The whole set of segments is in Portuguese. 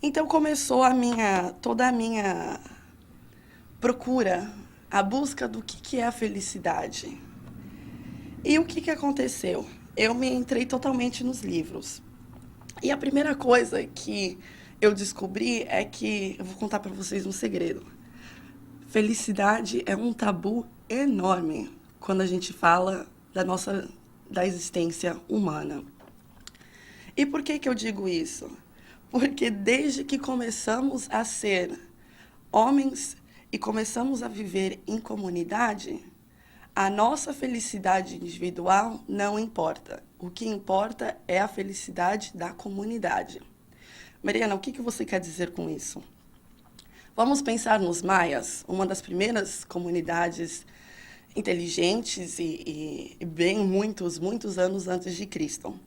Então começou toda a minha procura, a busca do que é a felicidade. E o que aconteceu? Eu me entrei totalmente nos livros. E a primeira coisa que eu descobri é que, eu vou contar para vocês um segredo. Felicidade é um tabu enorme quando a gente fala da existência humana. E por que eu digo isso? Porque desde que começamos a ser homens e começamos a viver em comunidade, a nossa felicidade individual não importa. O que importa é a felicidade da comunidade. Mariana, o que você quer dizer com isso? Vamos pensar nos maias, uma das primeiras comunidades inteligentes e bem muitos anos antes de Cristo.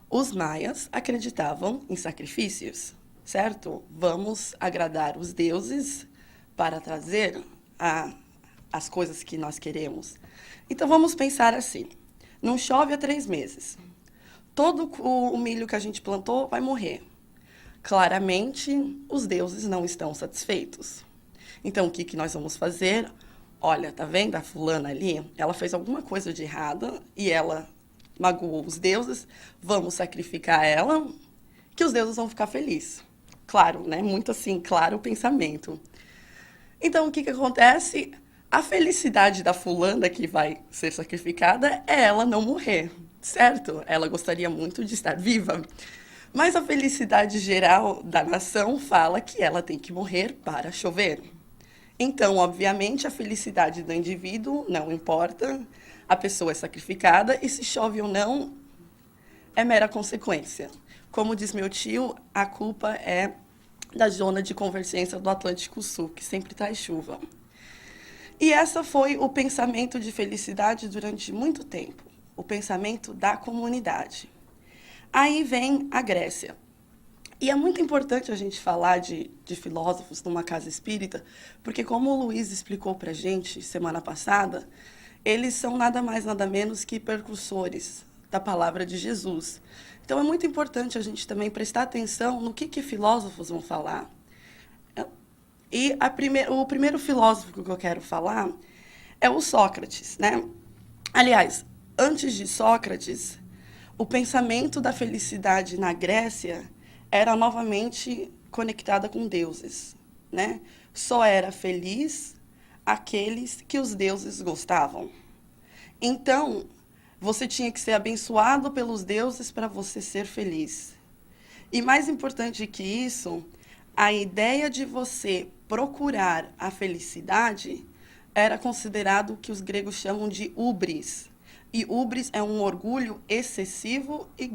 Os maias acreditavam em sacrifícios, certo? Vamos agradar os deuses para trazer as coisas que nós queremos. Então vamos pensar assim: não chove há 3 meses. Todo o milho que a gente plantou vai morrer. Claramente, os deuses não estão satisfeitos. Então, o que nós vamos fazer? Olha, tá vendo a fulana ali? Ela fez alguma coisa de errada e ela magoou os deuses. Vamos sacrificar ela, que os deuses vão ficar felizes. Claro, né? Muito assim, claro o pensamento. Então, o que acontece? A felicidade da fulana que vai ser sacrificada é ela não morrer, certo? Ela gostaria muito de estar viva. Mas a felicidade geral da nação fala que ela tem que morrer para chover. Então, obviamente, a felicidade do indivíduo não importa, a pessoa é sacrificada e se chove ou não é mera consequência. Como diz meu tio, a culpa é da zona de convergência do Atlântico Sul, que sempre traz chuva. E essa foi o pensamento de felicidade durante muito tempo, o pensamento da comunidade. Aí vem a Grécia. E é muito importante a gente falar de filósofos numa casa espírita, porque como o Luiz explicou para a gente semana passada, eles são nada mais, nada menos que precursores da palavra de Jesus. Então é muito importante a gente também prestar atenção no que filósofos vão falar. E o primeiro filósofo que eu quero falar é o Sócrates, né? Aliás, antes de Sócrates, o pensamento da felicidade na Grécia era novamente conectada com deuses, né? Só era feliz aqueles que os deuses gostavam. Então, você tinha que ser abençoado pelos deuses para você ser feliz. E mais importante que isso, a ideia de você procurar a felicidade era considerado o que os gregos chamam de hubris. E hubris é um orgulho excessivo e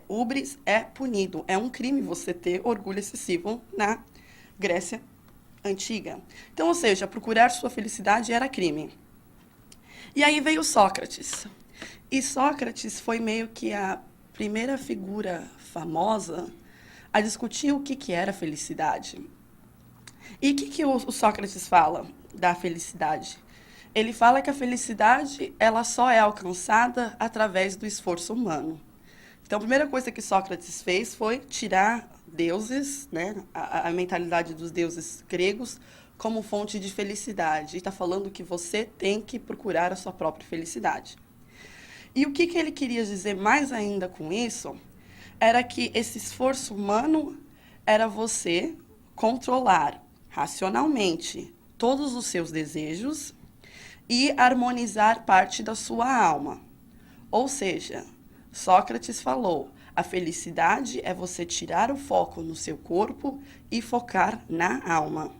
hubris é punido. É um crime você ter orgulho excessivo na Grécia Antiga. Então, ou seja, procurar sua felicidade era crime. E aí veio Sócrates. E Sócrates foi meio que a primeira figura famosa a discutir o que era felicidade. E o que o Sócrates fala da felicidade? Ele fala que a felicidade ela só é alcançada através do esforço humano. Então, a primeira coisa que Sócrates fez foi tirar deuses, né, a mentalidade dos deuses gregos, como fonte de felicidade. E está falando que você tem que procurar a sua própria felicidade. E o que ele queria dizer mais ainda com isso era que esse esforço humano era você controlar racionalmente todos os seus desejos e harmonizar parte da sua alma. Ou seja, Sócrates falou, a felicidade é você tirar o foco no seu corpo e focar na alma.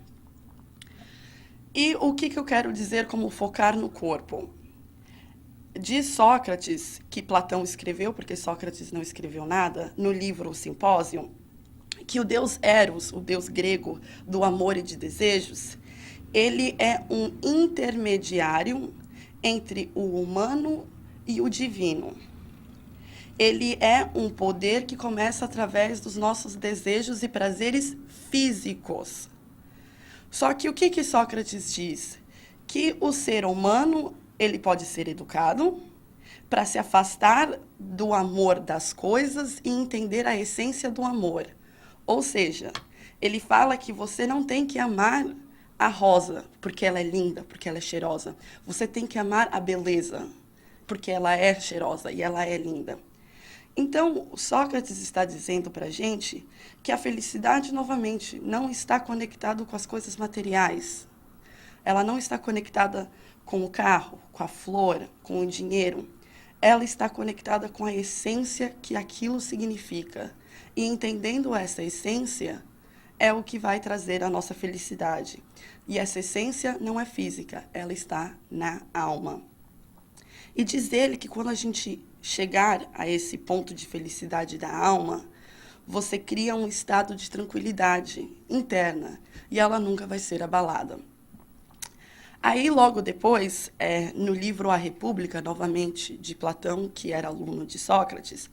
E o que eu quero dizer como focar no corpo? Diz Sócrates, que Platão escreveu, porque Sócrates não escreveu nada, no livro O Simpósio, que o deus Eros, o deus grego do amor e de desejos, ele é um intermediário entre o humano e o divino. Ele é um poder que começa através dos nossos desejos e prazeres físicos. Só que o que Sócrates diz? Que o ser humano ele pode ser educado para se afastar do amor das coisas e entender a essência do amor. Ou seja, ele fala que você não tem que amar a rosa porque ela é linda, porque ela é cheirosa. Você tem que amar a beleza porque ela é cheirosa e ela é linda. Então, Sócrates está dizendo para a gente que a felicidade, novamente, não está conectada com as coisas materiais. Ela não está conectada com o carro, com a flor, com o dinheiro. Ela está conectada com a essência que aquilo significa. E entendendo essa essência, é o que vai trazer a nossa felicidade. E essa essência não é física, ela está na alma. E diz ele que quando a gente chegar a esse ponto de felicidade da alma, você cria um estado de tranquilidade interna e ela nunca vai ser abalada. Aí, logo depois, no livro A República, novamente, de Platão, que era aluno de Sócrates,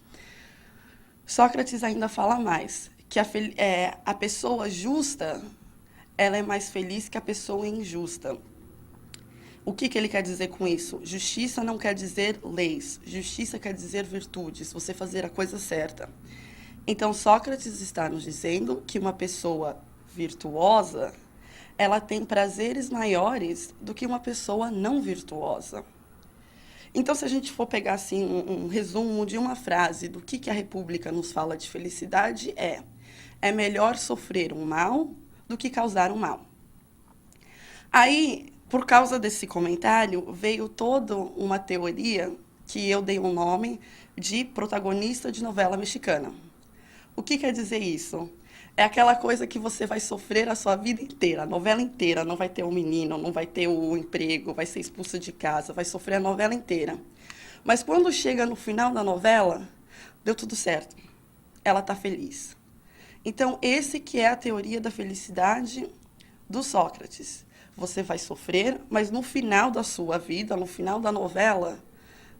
Sócrates ainda fala mais, que a pessoa justa, ela é mais feliz que a pessoa injusta. O que ele quer dizer com isso? Justiça não quer dizer leis, justiça quer dizer virtudes, você fazer a coisa certa. Então, Sócrates está nos dizendo que uma pessoa virtuosa, ela tem prazeres maiores do que uma pessoa não virtuosa. Então, se a gente for pegar assim um resumo de uma frase do que a República nos fala de felicidade, é melhor sofrer um mal do que causar um mal. Aí, por causa desse comentário, veio toda uma teoria que eu dei um nome de protagonista de novela mexicana. O que quer dizer isso? É aquela coisa que você vai sofrer a sua vida inteira, a novela inteira. Não vai ter um menino, não vai ter o emprego, vai ser expulsa de casa, vai sofrer a novela inteira. Mas quando chega no final da novela, deu tudo certo. Ela está feliz. Então, esse que é a teoria da felicidade do Sócrates. Você vai sofrer, mas no final da sua vida, no final da novela,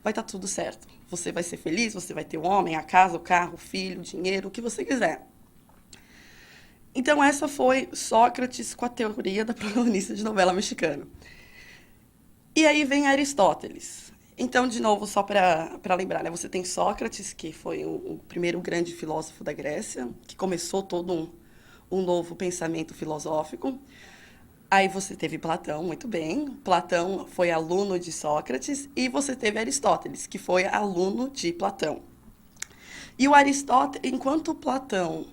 vai estar tudo certo. Você vai ser feliz, você vai ter o homem, a casa, o carro, o filho, o dinheiro, o que você quiser. Então, essa foi Sócrates com a teoria da protagonista de novela mexicana. E aí vem Aristóteles. Então, de novo, só para lembrar, né? Você tem Sócrates, que foi o primeiro grande filósofo da Grécia, que começou todo um novo pensamento filosófico. Aí você teve Platão, muito bem. Platão foi aluno de Sócrates. E você teve Aristóteles, que foi aluno de Platão. E o Aristóteles, enquanto Platão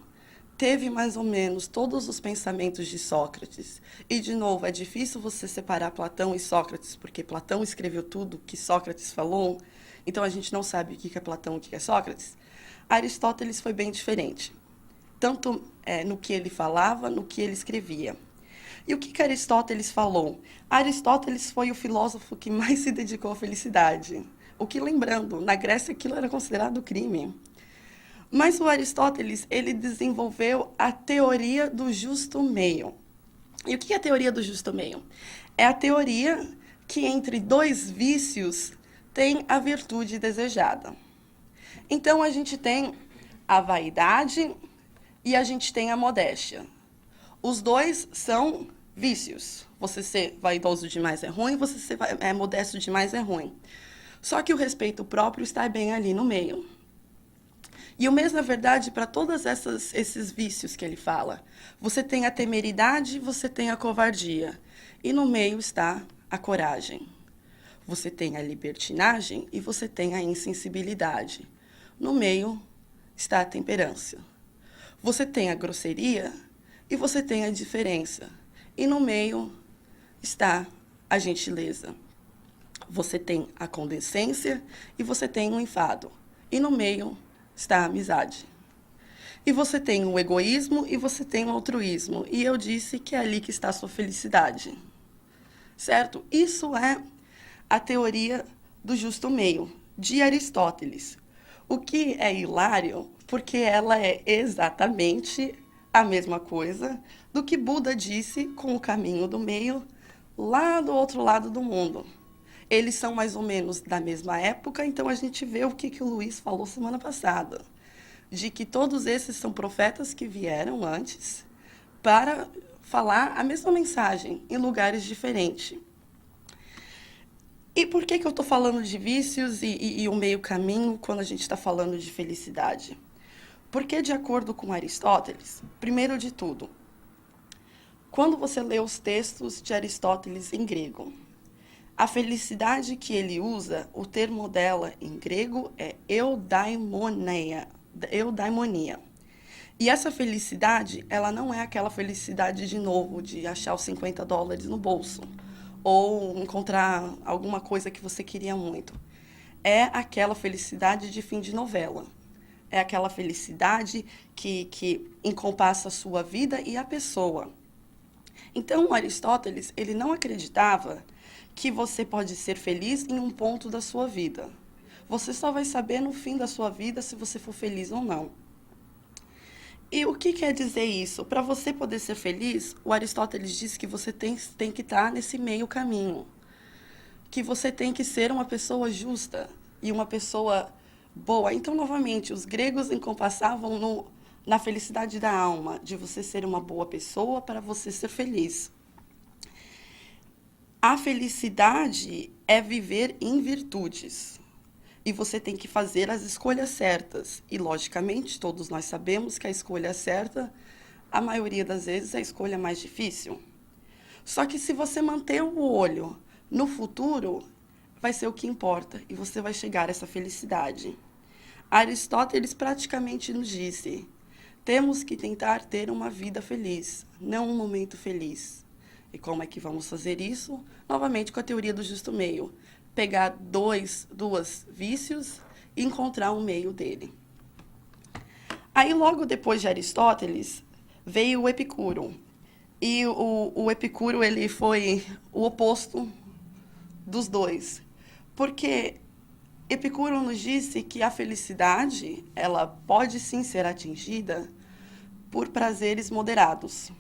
teve mais ou menos todos os pensamentos de Sócrates. E, de novo, é difícil você separar Platão e Sócrates, porque Platão escreveu tudo que Sócrates falou, então a gente não sabe o que é Platão e o que é Sócrates. Aristóteles foi bem diferente, tanto no que ele falava, no que ele escrevia. E o que Aristóteles falou? Aristóteles foi o filósofo que mais se dedicou à felicidade. O que, lembrando, na Grécia aquilo era considerado crime. Mas o Aristóteles, ele desenvolveu a teoria do justo meio. E o que é a teoria do justo meio? É a teoria que entre dois vícios tem a virtude desejada. Então, a gente tem a vaidade e a gente tem a modéstia. Os dois são vícios. Você ser vaidoso demais é ruim, você ser modesto demais é ruim. Só que o respeito próprio está bem ali no meio. E o mesmo é verdade para todos esses vícios que ele fala. Você tem a temeridade, você tem a covardia. E no meio está a coragem. Você tem a libertinagem e você tem a insensibilidade. No meio está a temperança. Você tem a grosseria e você tem a indiferença. E no meio está a gentileza. Você tem a condescência e você tem o enfado. E no meio está a amizade. E você tem o egoísmo e você tem o altruísmo. E eu disse que é ali que está a sua felicidade. Certo? Isso é a teoria do justo meio, de Aristóteles. O que é hilário, porque ela é exatamente a mesma coisa do que Buda disse com o caminho do meio, lá do outro lado do mundo. Eles são mais ou menos da mesma época, então a gente vê o que o Luiz falou semana passada, de que todos esses são profetas que vieram antes para falar a mesma mensagem em lugares diferentes. E por que eu estou falando de vícios e o meio caminho quando a gente está falando de felicidade? Porque, de acordo com Aristóteles, primeiro de tudo, quando você lê os textos de Aristóteles em grego, a felicidade que ele usa, o termo dela em grego é eudaimonia. Eudaimonia. E essa felicidade, ela não é aquela felicidade de novo, de achar os $50 no bolso, ou encontrar alguma coisa que você queria muito. É aquela felicidade de fim de novela. É aquela felicidade que encompassa a sua vida e a pessoa. Então, Aristóteles, ele não acreditava que você pode ser feliz em um ponto da sua vida. Você só vai saber no fim da sua vida se você for feliz ou não. E o que quer dizer isso? Para você poder ser feliz, o Aristóteles diz que você tem que estar nesse meio caminho. Que você tem que ser uma pessoa justa e uma pessoa boa. Então, novamente, os gregos encompassavam na felicidade da alma, de você ser uma boa pessoa para você ser feliz. A felicidade é viver em virtudes. E você tem que fazer as escolhas certas. E, logicamente, todos nós sabemos que a escolha certa, a maioria das vezes, é a escolha mais difícil. Só que se você manter o olho no futuro, vai ser o que importa. E você vai chegar a essa felicidade. Aristóteles praticamente nos disse: temos que tentar ter uma vida feliz, não um momento feliz. E como é que vamos fazer isso? Novamente com a teoria do justo meio. Pegar dois vícios e encontrar um meio dele. Aí, logo depois de Aristóteles, veio o Epicuro. E o Epicuro, ele foi o oposto dos dois. Porque Epicuro nos disse que a felicidade, ela pode sim ser atingida por prazeres moderados.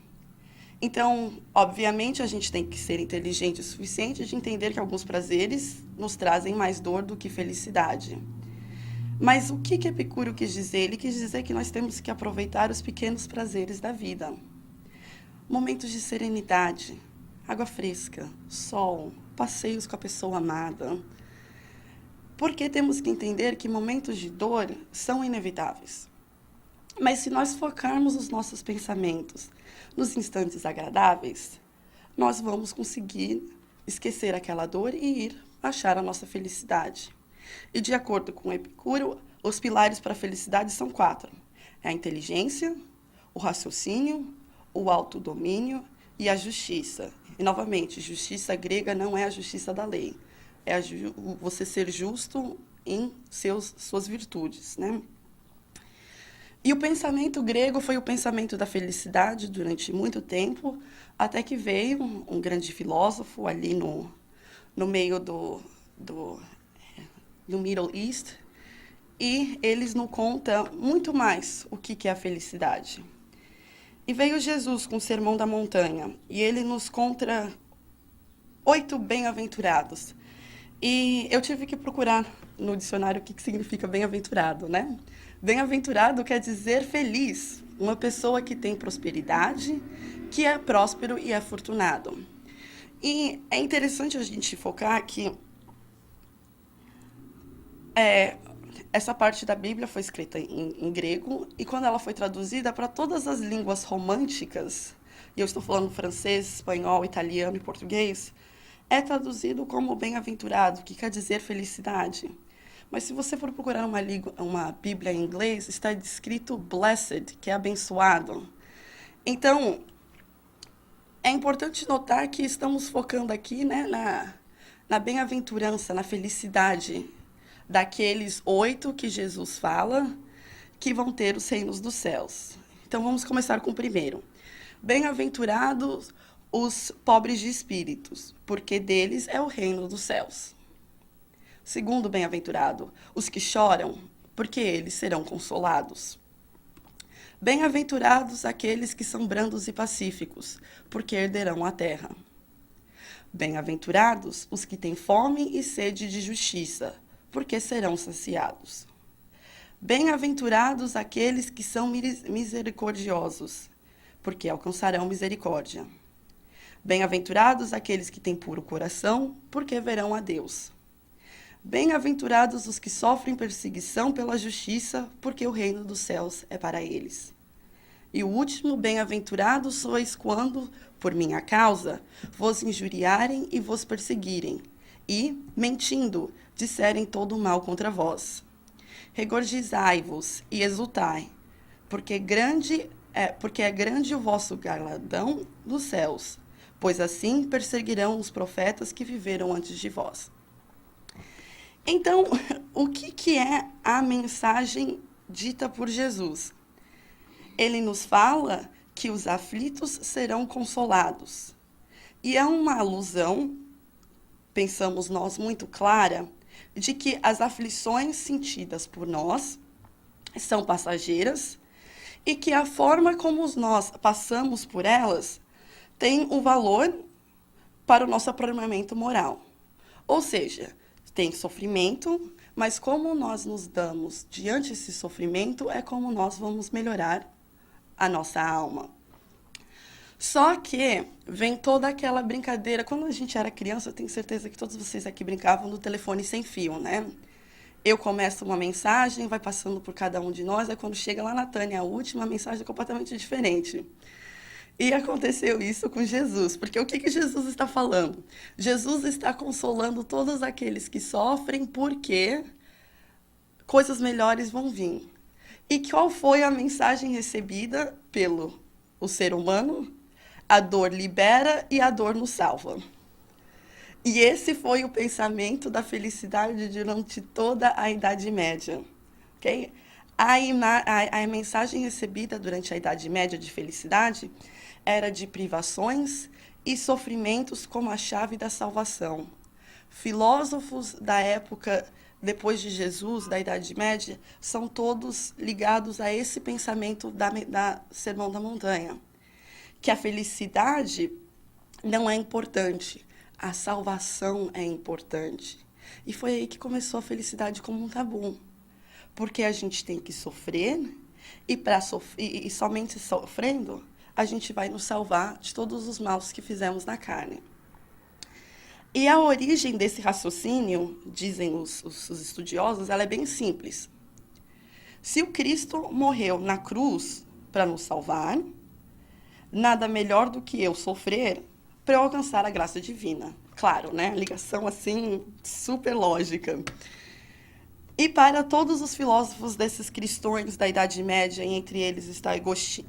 Então, obviamente, a gente tem que ser inteligente o suficiente de entender que alguns prazeres nos trazem mais dor do que felicidade. Mas o que Epicuro quis dizer? Ele quis dizer que nós temos que aproveitar os pequenos prazeres da vida. Momentos de serenidade, água fresca, sol, passeios com a pessoa amada. Porque temos que entender que momentos de dor são inevitáveis. Mas se nós focarmos os nossos pensamentos nos instantes agradáveis, nós vamos conseguir esquecer aquela dor e ir achar a nossa felicidade. E de acordo com Epicuro, os pilares para a felicidade são 4. É a inteligência, o raciocínio, o autodomínio e a justiça. E, novamente, justiça grega não é a justiça da lei. É você ser justo em suas virtudes, né? E o pensamento grego foi o pensamento da felicidade durante muito tempo, até que veio um grande filósofo ali no meio do Middle East, e eles nos contam muito mais o que é a felicidade. E veio Jesus com o Sermão da Montanha, e ele nos conta 8 bem-aventurados. E eu tive que procurar no dicionário o que significa bem-aventurado, né? Bem-aventurado quer dizer feliz, uma pessoa que tem prosperidade, que é próspero e é afortunado. E é interessante a gente focar que essa parte da Bíblia foi escrita em grego, e quando ela foi traduzida para todas as línguas românticas, e eu estou falando francês, espanhol, italiano e português, é traduzido como bem-aventurado, que quer dizer felicidade. Mas se você for procurar uma Bíblia em inglês, está escrito blessed, que é abençoado. Então, é importante notar que estamos focando aqui, né, na bem-aventurança, na felicidade daqueles 8 que Jesus fala que vão ter os reinos dos céus. Então, vamos começar com o primeiro. Bem-aventurados os pobres de espíritos, porque deles é o reino dos céus. Segundo bem-aventurado, os que choram, porque eles serão consolados. Bem-aventurados aqueles que são brandos e pacíficos, porque herderão a terra. Bem-aventurados os que têm fome e sede de justiça, porque serão saciados. Bem-aventurados aqueles que são misericordiosos, porque alcançarão misericórdia. Bem-aventurados aqueles que têm puro coração, porque verão a Deus. Bem-aventurados os que sofrem perseguição pela justiça, porque o reino dos céus é para eles. E o último, bem-aventurados sois quando, por minha causa, vos injuriarem e vos perseguirem, e, mentindo, disserem todo o mal contra vós. Regozijai-vos e exultai, porque é grande o vosso galardão nos céus, pois assim perseguirão os profetas que viveram antes de vós. Então, o que é a mensagem dita por Jesus? Ele nos fala que os aflitos serão consolados. E é uma alusão, pensamos nós, muito clara, de que as aflições sentidas por nós são passageiras e que a forma como nós passamos por elas tem um valor para o nosso aprimoramento moral. Ou seja, tem sofrimento, mas como nós nos damos diante desse sofrimento é como nós vamos melhorar a nossa alma. Só que vem toda aquela brincadeira. Quando a gente era criança, eu tenho certeza que todos vocês aqui brincavam do telefone sem fio, né? Eu começo uma mensagem, vai passando por cada um de nós, aí quando chega lá na Tânia, a última mensagem é completamente diferente. E aconteceu isso com Jesus, porque o que Jesus está falando? Jesus está consolando todos aqueles que sofrem porque coisas melhores vão vir. E qual foi a mensagem recebida pelo o ser humano? A dor libera e a dor nos salva. E esse foi o pensamento da felicidade durante toda a Idade Média. Okay? A mensagem recebida durante a Idade Média de felicidade era de privações e sofrimentos como a chave da salvação. Filósofos da época depois de Jesus, da Idade Média, são todos ligados a esse pensamento da Sermão da Montanha, que a felicidade não é importante, a salvação é importante. E foi aí que começou a felicidade como um tabu, porque a gente tem que sofrer, e somente sofrendo, a gente vai nos salvar de todos os maus que fizemos na carne. E a origem desse raciocínio, dizem os estudiosos, ela é bem simples. Se o Cristo morreu na cruz para nos salvar, nada melhor do que eu sofrer para eu alcançar a graça divina. Claro, né? Ligação assim, super lógica. E para todos os filósofos desses cristãos da Idade Média, e entre eles está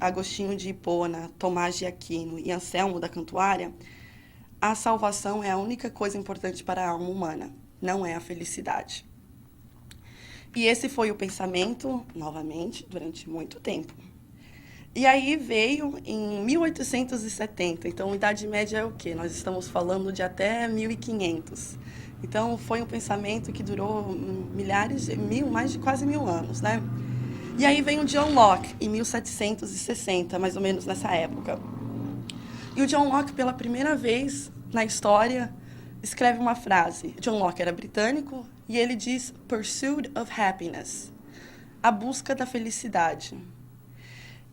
Agostinho de Hipona, Tomás de Aquino e Anselmo da Cantuária, a salvação é a única coisa importante para a alma humana, não é a felicidade. E esse foi o pensamento, novamente, durante muito tempo. E aí veio em 1870, então Idade Média é o quê? Nós estamos falando de até 1500. Então foi um pensamento que durou mais de quase 1000 anos, né? E aí vem o John Locke, em 1760, mais ou menos nessa época. E o John Locke, pela primeira vez na história, escreve uma frase. John Locke era britânico e ele diz "Pursuit of happiness", a busca da felicidade.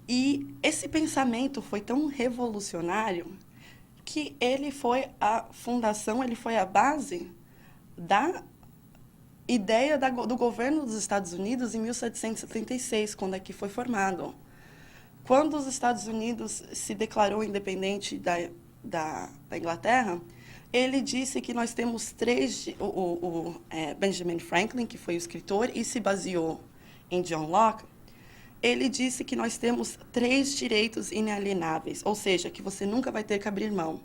E esse pensamento foi tão revolucionário que ele foi a fundação, ele foi a base da ideia do governo dos Estados Unidos em 1776, quando aqui foi formado. Quando os Estados Unidos se declarou independente da Inglaterra, ele disse que nós temos Benjamin Franklin, que foi o escritor, e se baseou em John Locke, ele disse que nós temos 3 direitos inalienáveis, ou seja, que você nunca vai ter que abrir mão.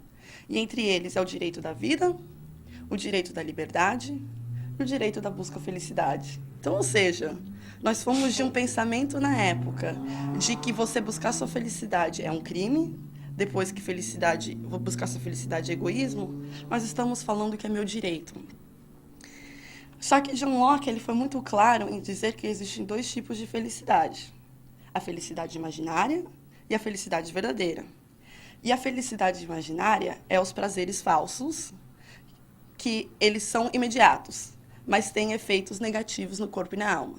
E entre eles é o direito da vida, o direito da liberdade e o direito da busca à felicidade. Então, ou seja, nós fomos de um pensamento na época de que você buscar sua felicidade é um crime, depois que buscar sua felicidade é egoísmo, nós estamos falando que é meu direito. Só que John Locke ele foi muito claro em dizer que existem 2 tipos de felicidade. A felicidade imaginária e a felicidade verdadeira. E a felicidade imaginária é os prazeres falsos, que eles são imediatos, mas têm efeitos negativos no corpo e na alma.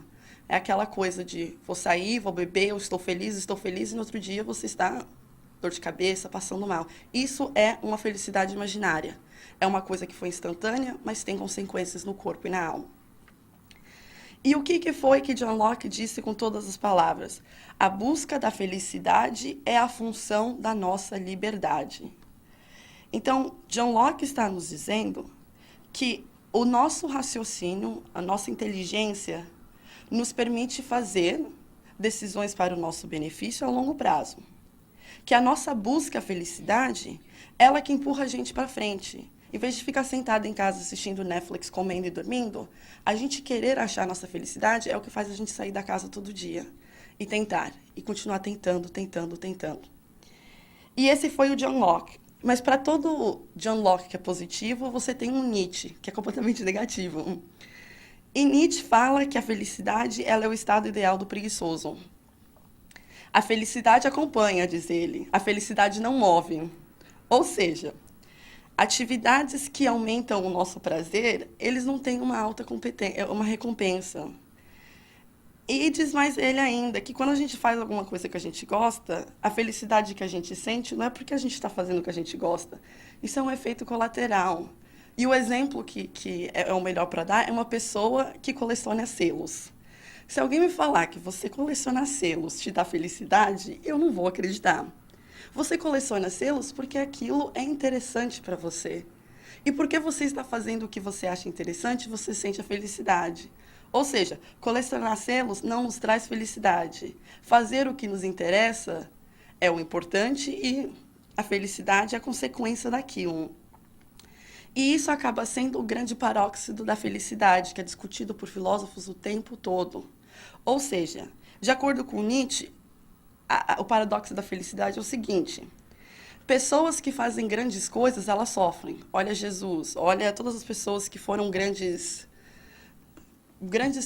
É aquela coisa de vou sair, vou beber, eu estou feliz, e no outro dia você está dor de cabeça, passando mal. Isso é uma felicidade imaginária. É uma coisa que foi instantânea, mas tem consequências no corpo e na alma. E o que foi que John Locke disse com todas as palavras? A busca da felicidade é a função da nossa liberdade. Então, John Locke está nos dizendo que o nosso raciocínio, a nossa inteligência, nos permite fazer decisões para o nosso benefício a longo prazo. Que a nossa busca à felicidade, ela que empurra a gente para frente. Em vez de ficar sentado em casa assistindo Netflix, comendo e dormindo, a gente querer achar a nossa felicidade é o que faz a gente sair da casa todo dia e tentar, e continuar tentando, tentando, tentando. E esse foi o John Locke. Mas para todo John Locke que é positivo, você tem um Nietzsche, que é completamente negativo. E Nietzsche fala que a felicidade ela é o estado ideal do preguiçoso. A felicidade acompanha, diz ele. A felicidade não move. Ou seja, atividades que aumentam o nosso prazer, eles não têm uma alta competência, uma recompensa. E diz mais ele ainda que quando a gente faz alguma coisa que a gente gosta, a felicidade que a gente sente não é porque a gente está fazendo o que a gente gosta. Isso é um efeito colateral. E o exemplo que é o melhor para dar é uma pessoa que coleciona selos. Se alguém me falar que você colecionar selos te dá felicidade, eu não vou acreditar. Você coleciona selos porque aquilo é interessante para você. E porque você está fazendo o que você acha interessante, você sente a felicidade. Ou seja, colecionar selos não nos traz felicidade. Fazer o que nos interessa é o importante e a felicidade é a consequência daquilo. E isso acaba sendo o grande paróxido da felicidade, que é discutido por filósofos o tempo todo. Ou seja, de acordo com Nietzsche, o paradoxo da felicidade é o seguinte: pessoas que fazem grandes coisas, elas sofrem. Olha Jesus, olha todas as pessoas que foram grandes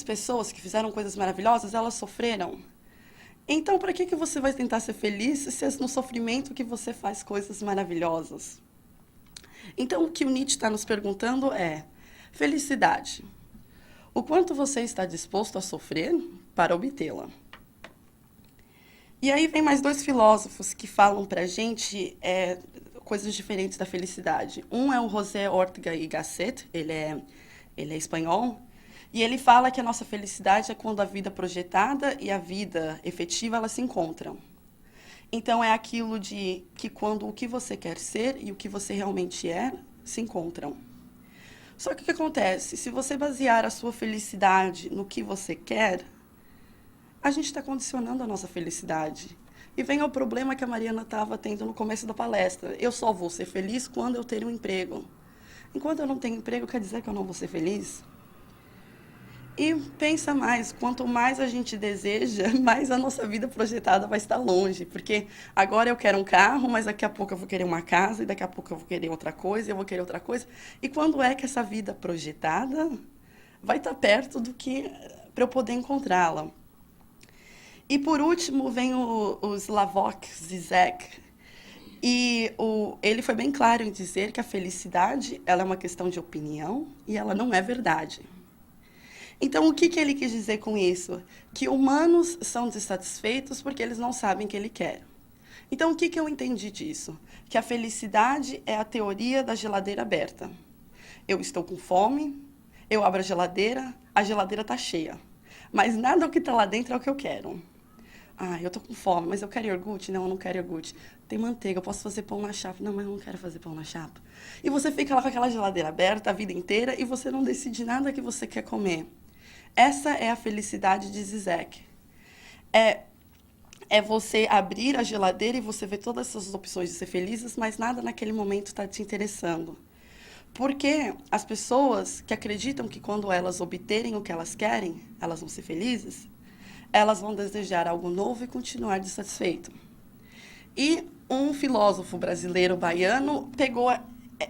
pessoas que fizeram coisas maravilhosas, elas sofreram. Então, para que você vai tentar ser feliz se é no sofrimento que você faz coisas maravilhosas? Então, o que o Nietzsche está nos perguntando é: felicidade. O quanto você está disposto a sofrer para obtê-la? E aí vem mais dois filósofos que falam para a gente coisas diferentes da felicidade. Um é o José Ortega y Gasset, ele é espanhol, e ele fala que a nossa felicidade é quando a vida projetada e a vida efetiva elas se encontram. Então, é aquilo de que quando o que você quer ser e o que você realmente é se encontram. Só que o que acontece? Se você basear a sua felicidade no que você quer, a gente está condicionando a nossa felicidade. E vem o problema que a Mariana estava tendo no começo da palestra. Eu só vou ser feliz quando eu ter um emprego. Enquanto eu não tenho emprego, quer dizer que eu não vou ser feliz? E pensa mais, quanto mais a gente deseja, mais a nossa vida projetada vai estar longe. Porque agora eu quero um carro, mas daqui a pouco eu vou querer uma casa, e daqui a pouco eu vou querer outra coisa, e eu vou querer outra coisa. E quando é que essa vida projetada vai estar perto do que para eu poder encontrá-la? E por último vem o Slavoj Zizek. E ele foi bem claro em dizer que a felicidade ela é uma questão de opinião e ela não é verdade. Então, o que ele quis dizer com isso? Que humanos são insatisfeitos porque eles não sabem o que ele quer. Então, o que eu entendi disso? Que a felicidade é a teoria da geladeira aberta. Eu estou com fome, eu abro a geladeira está cheia. Mas nada do que está lá dentro é o que eu quero. Eu estou com fome, mas eu quero iogurte? Não, eu não quero iogurte. Tem manteiga, eu posso fazer pão na chapa. Não, mas eu não quero fazer pão na chapa. E você fica lá com aquela geladeira aberta a vida inteira e você não decide nada que você quer comer. Essa é a felicidade de Zizek. É você abrir a geladeira e você ver todas essas opções de ser felizes, mas nada naquele momento está te interessando. Porque as pessoas que acreditam que quando elas obterem o que elas querem, elas vão ser felizes, elas vão desejar algo novo e continuar insatisfeito. E um filósofo brasileiro baiano pegou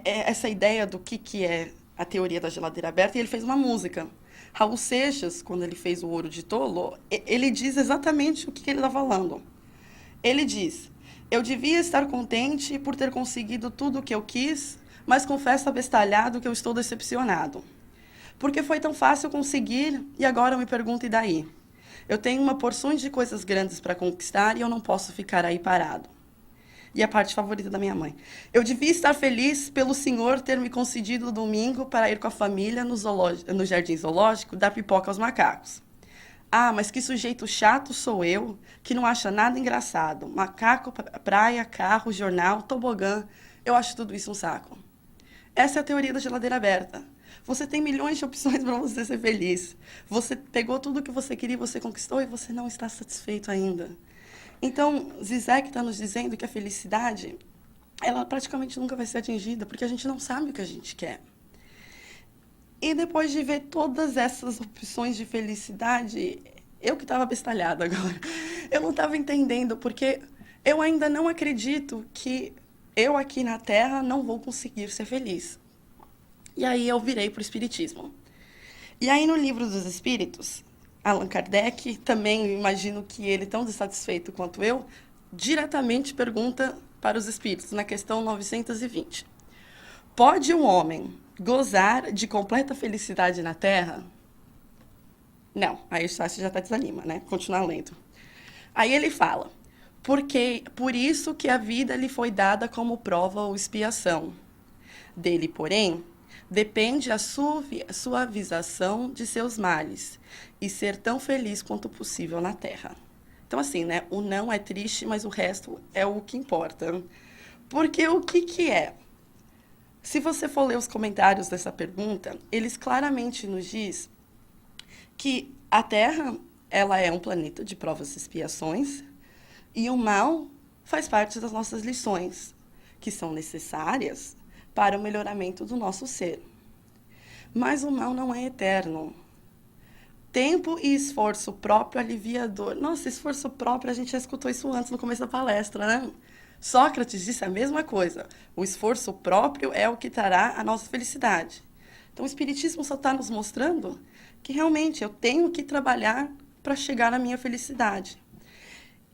essa ideia do que é a teoria da geladeira aberta e ele fez uma música. Raul Seixas, quando ele fez o Ouro de Tolo, ele diz exatamente o que ele está falando. Ele diz: eu devia estar contente por ter conseguido tudo o que eu quis, mas confesso abestalhado que eu estou decepcionado. Porque foi tão fácil conseguir e agora eu me pergunto, e daí? Eu tenho uma porção de coisas grandes para conquistar e eu não posso ficar aí parado. E a parte favorita da minha mãe. Eu devia estar feliz pelo senhor ter me concedido o domingo para ir com a família no jardim zoológico dar pipoca aos macacos. Ah, mas que sujeito chato sou eu, que não acha nada engraçado. Macaco, praia, carro, jornal, tobogã. Eu acho tudo isso um saco. Essa é a teoria da geladeira aberta. Você tem milhões de opções para você ser feliz. Você pegou tudo o que você queria, você conquistou e você não está satisfeito ainda. Então, Zizek está nos dizendo que a felicidade, ela praticamente nunca vai ser atingida, porque a gente não sabe o que a gente quer. E depois de ver todas essas opções de felicidade, eu que estava bestalhada agora, eu não estava entendendo, porque eu ainda não acredito que eu aqui na Terra não vou conseguir ser feliz. E aí eu virei para o Espiritismo. E aí no Livro dos Espíritos, Allan Kardec, também imagino que ele, tão insatisfeito quanto eu, diretamente pergunta para os espíritos, na questão 920. Pode um homem gozar de completa felicidade na Terra? Não, aí o Sácio já está desanima, né? Continuar lendo. Aí ele fala, porque por isso que a vida lhe foi dada como prova ou expiação. Dele, porém, depende a suavização de seus males e ser tão feliz quanto possível na Terra. Então, assim, né? O não é triste, mas o resto é o que importa. Porque o que é? Se você for ler os comentários dessa pergunta, eles claramente nos diz que a Terra, ela é um planeta de provas e expiações, e o mal faz parte das nossas lições, que são necessárias para o melhoramento do nosso ser. Mas o mal não é eterno. Tempo e esforço próprio alivia a dor. Nossa, esforço próprio, a gente já escutou isso antes no começo da palestra, né? Sócrates disse a mesma coisa. O esforço próprio é o que trará a nossa felicidade. Então, o Espiritismo só está nos mostrando que realmente eu tenho que trabalhar para chegar na minha felicidade.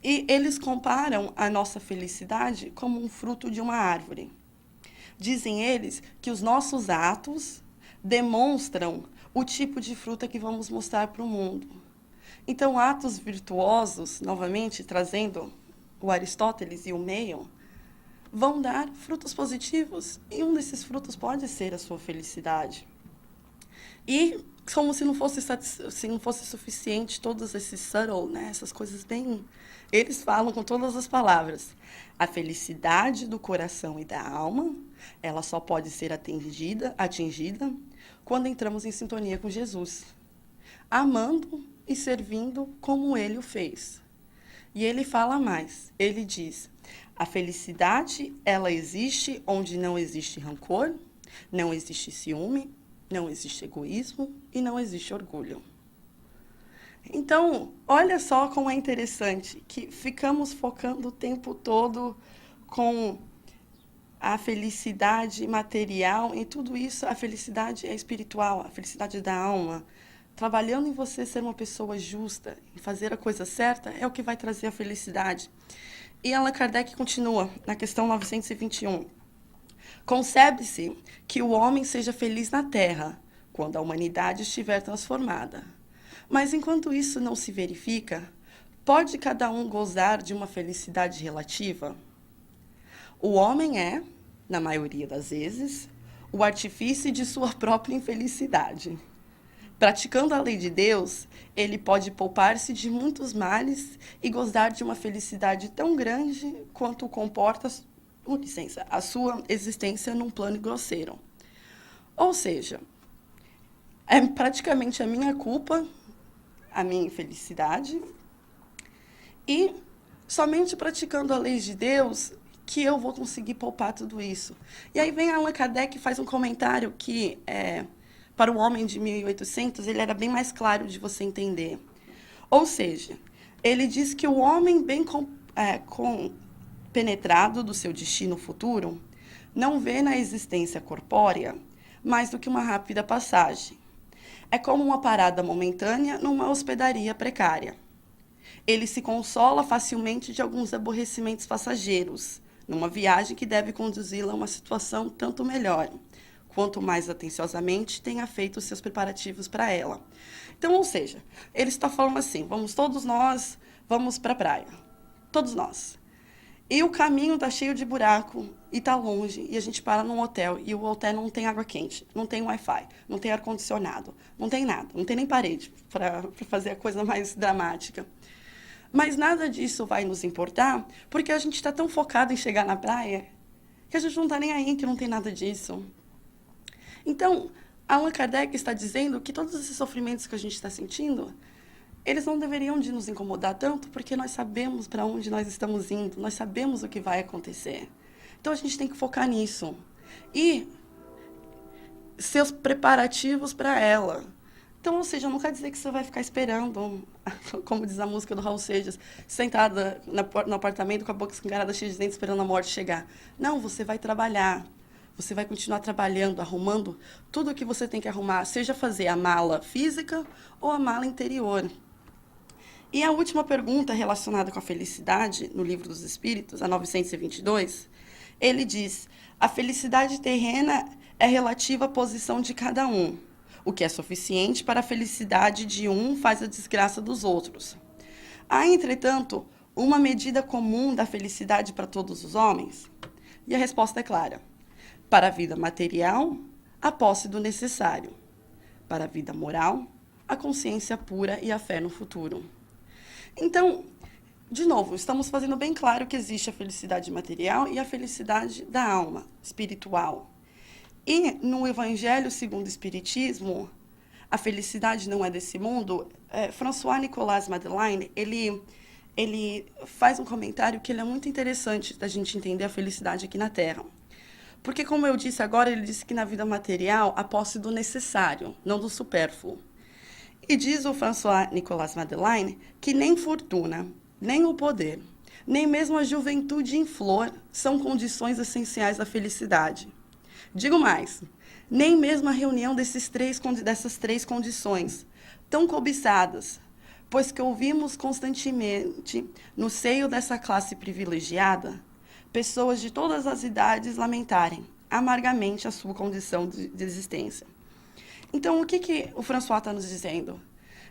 E eles comparam a nossa felicidade como um fruto de uma árvore. Dizem eles que os nossos atos demonstram o tipo de fruta que vamos mostrar para o mundo. Então, atos virtuosos, novamente trazendo o Aristóteles e o Mayon, vão dar frutos positivos, e um desses frutos pode ser a sua felicidade. E como se não fosse suficiente todos esses subtle, né, essas coisas bem... Eles falam com todas as palavras. A felicidade do coração e da alma, ela só pode ser atingida quando entramos em sintonia com Jesus, amando e servindo como ele o fez. E ele fala mais. Ele diz: a felicidade, ela existe onde não existe rancor, não existe ciúme, não existe egoísmo e não existe orgulho. Então, olha só como é interessante que ficamos focando o tempo todo com a felicidade material, em tudo isso, a felicidade é espiritual, a felicidade da alma. Trabalhando em você ser uma pessoa justa, em fazer a coisa certa, é o que vai trazer a felicidade. E Allan Kardec continua, na questão 921. Concebe-se que o homem seja feliz na Terra, quando a humanidade estiver transformada. Mas enquanto isso não se verifica, pode cada um gozar de uma felicidade relativa? O homem é, na maioria das vezes, o artifício de sua própria infelicidade. Praticando a lei de Deus, ele pode poupar-se de muitos males e gozar de uma felicidade tão grande quanto comporta, a sua existência num plano grosseiro. Ou seja, é praticamente a minha culpa, a minha infelicidade, e somente praticando a lei de Deus que eu vou conseguir poupar tudo isso. E aí vem Allan Kardec e faz um comentário que, para o homem de 1800, ele era bem mais claro de você entender. Ou seja, ele diz que o homem bem penetrado do seu destino futuro não vê na existência corpórea mais do que uma rápida passagem. É como uma parada momentânea numa hospedaria precária. Ele se consola facilmente de alguns aborrecimentos passageiros, numa viagem que deve conduzi-la a uma situação tanto melhor, quanto mais atenciosamente tenha feito os seus preparativos para ela. Então, ou seja, ele está falando assim, vamos todos nós, vamos para a praia. Todos nós. E o caminho tá cheio de buraco e tá longe. E a gente para num hotel e o hotel não tem água quente, não tem Wi-Fi, não tem ar-condicionado, não tem nada, não tem nem parede para fazer a coisa mais dramática. Mas nada disso vai nos importar porque a gente está tão focado em chegar na praia que a gente não está nem aí, que não tem nada disso. Então, Allan Kardec está dizendo que todos esses sofrimentos que a gente está sentindo, eles não deveriam de nos incomodar tanto, porque nós sabemos para onde nós estamos indo, nós sabemos o que vai acontecer. Então, a gente tem que focar nisso. E seus preparativos para ela. Então, ou seja, não quer dizer que você vai ficar esperando, como diz a música do Raul Seixas, sentada no apartamento com a boca escancarada, cheia de dentes, esperando a morte chegar. Não, você vai trabalhar. Você vai continuar trabalhando, arrumando tudo o que você tem que arrumar, seja fazer a mala física ou a mala interior. E a última pergunta relacionada com a felicidade, no Livro dos Espíritos, a 922, ele diz: a felicidade terrena é relativa à posição de cada um. O que é suficiente para a felicidade de um faz a desgraça dos outros. Há, entretanto, uma medida comum da felicidade para todos os homens? E a resposta é clara. Para a vida material, a posse do necessário. Para a vida moral, a consciência pura e a fé no futuro. Então, de novo, estamos fazendo bem claro que existe a felicidade material e a felicidade da alma, espiritual. E no Evangelho segundo o Espiritismo, a felicidade não é desse mundo. François-Nicolas Madeleine, ele faz um comentário que ele é muito interessante da gente entender a felicidade aqui na Terra. Porque, como eu disse agora, ele disse que na vida material a posse do necessário, não do supérfluo. E diz o François-Nicolas Madeleine que nem fortuna, nem o poder, nem mesmo a juventude em flor são condições essenciais da felicidade. Digo mais, nem mesmo a reunião dessas três condições, tão cobiçadas, pois que ouvimos constantemente, no seio dessa classe privilegiada, pessoas de todas as idades lamentarem amargamente a sua condição de existência. Então, o que o François está nos dizendo?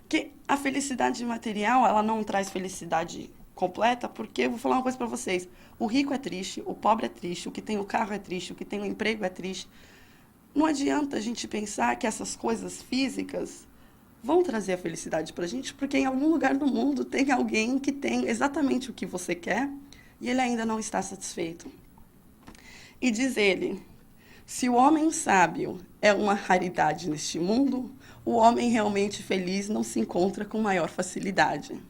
Que a felicidade material, ela não traz felicidade completa, porque eu vou falar uma coisa para vocês. O rico é triste, o pobre é triste, o que tem o carro é triste, o que tem o emprego é triste. Não adianta a gente pensar que essas coisas físicas vão trazer a felicidade para a gente, porque em algum lugar do mundo tem alguém que tem exatamente o que você quer e ele ainda não está satisfeito. E diz ele, se o homem sábio é uma raridade neste mundo, o homem realmente feliz não se encontra com maior facilidade.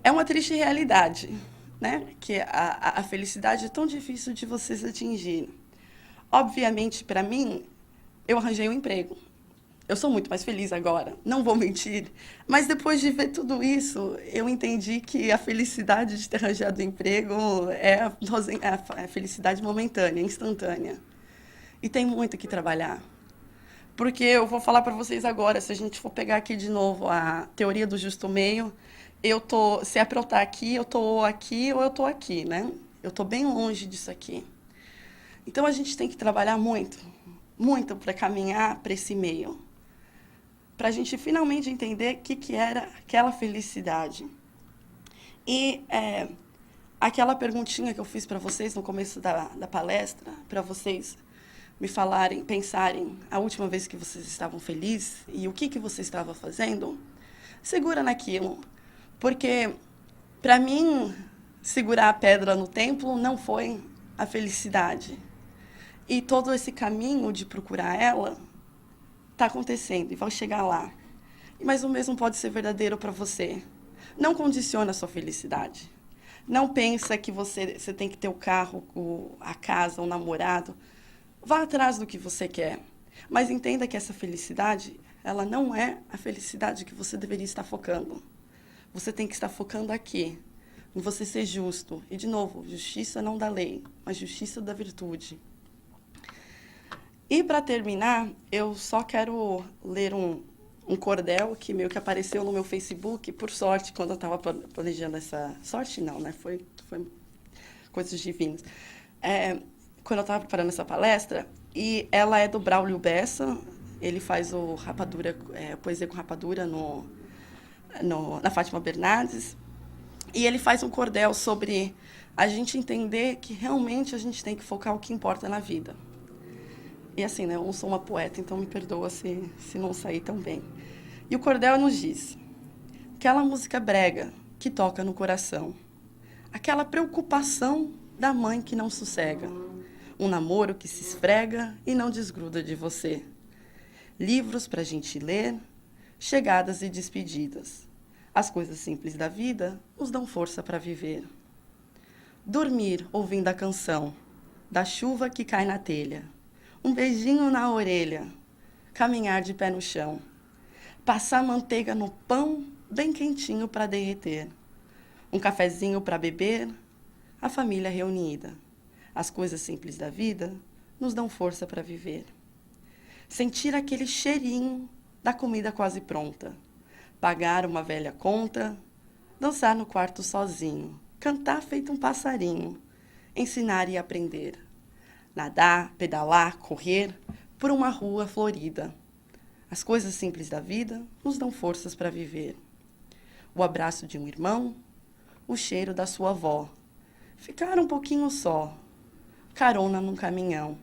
É uma triste realidade, né? Que a felicidade é tão difícil de vocês atingirem. Obviamente, para mim, eu arranjei um emprego. Eu sou muito mais feliz agora, não vou mentir. Mas depois de ver tudo isso, eu entendi que a felicidade de ter arranjado um emprego é a felicidade momentânea, instantânea. E tem muito que trabalhar. Porque eu vou falar para vocês agora, se a gente for pegar aqui de novo a teoria do justo meio, se é para eu estar aqui, eu estou aqui ou eu estou aqui, né? Eu estou bem longe disso aqui. Então, a gente tem que trabalhar muito, muito para caminhar para esse meio. Para a gente finalmente entender o que era aquela felicidade. E aquela perguntinha que eu fiz para vocês no começo da palestra, para vocês me falarem, pensarem a última vez que vocês estavam felizes e o que você estava fazendo, segura naquilo. Porque, para mim, segurar a pedra no templo não foi a felicidade. E todo esse caminho de procurar ela está acontecendo e vai chegar lá. Mas o mesmo pode ser verdadeiro para você. Não condiciona a sua felicidade. Não pensa que você tem que ter o carro, a casa, o namorado. Vá atrás do que você quer. Mas entenda que essa felicidade, ela não é a felicidade que você deveria estar focando. Você tem que estar focando aqui, em você ser justo. E, de novo, justiça não da lei, mas justiça da virtude. E, para terminar, eu só quero ler um cordel que meio que apareceu no meu Facebook, por sorte, quando eu estava planejando essa... Sorte não, né? Foi coisas divinas. Quando eu estava preparando essa palestra, e ela é do Braulio Bessa, ele faz o Rapadura, Poesia com Rapadura na Fátima Bernardes, E ele faz um cordel sobre a gente entender que realmente a gente tem que focar o que importa na vida. E assim, né, eu não sou uma poeta, então me perdoa se não sair tão bem. E o cordel nos diz: aquela música brega que toca no coração, aquela preocupação da mãe que não sossega, um namoro que se esfrega e não desgruda de você, livros pra gente ler, chegadas e despedidas. As coisas simples da vida nos dão força para viver. Dormir ouvindo a canção da chuva que cai na telha, um beijinho na orelha, caminhar de pé no chão, passar manteiga no pão bem quentinho para derreter, um cafezinho para beber, a família reunida. As coisas simples da vida nos dão força para viver. Sentir aquele cheirinho da comida quase pronta, pagar uma velha conta, dançar no quarto sozinho, cantar feito um passarinho, ensinar e aprender, nadar, pedalar, correr por uma rua florida. As coisas simples da vida nos dão forças para viver. O abraço de um irmão, o cheiro da sua avó, ficar um pouquinho só, carona num caminhão,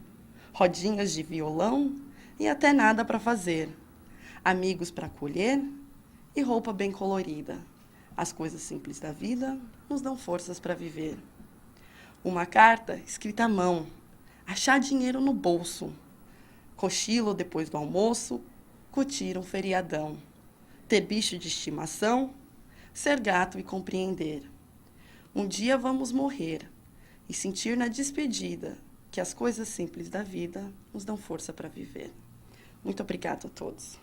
rodinhas de violão e até nada para fazer, amigos para acolher e roupa bem colorida. As coisas simples da vida nos dão forças para viver. Uma carta escrita à mão, achar dinheiro no bolso, cochilo depois do almoço, curtir um feriadão, ter bicho de estimação, ser gato e compreender. Um dia vamos morrer e sentir na despedida que as coisas simples da vida nos dão força para viver. Muito obrigada a todos.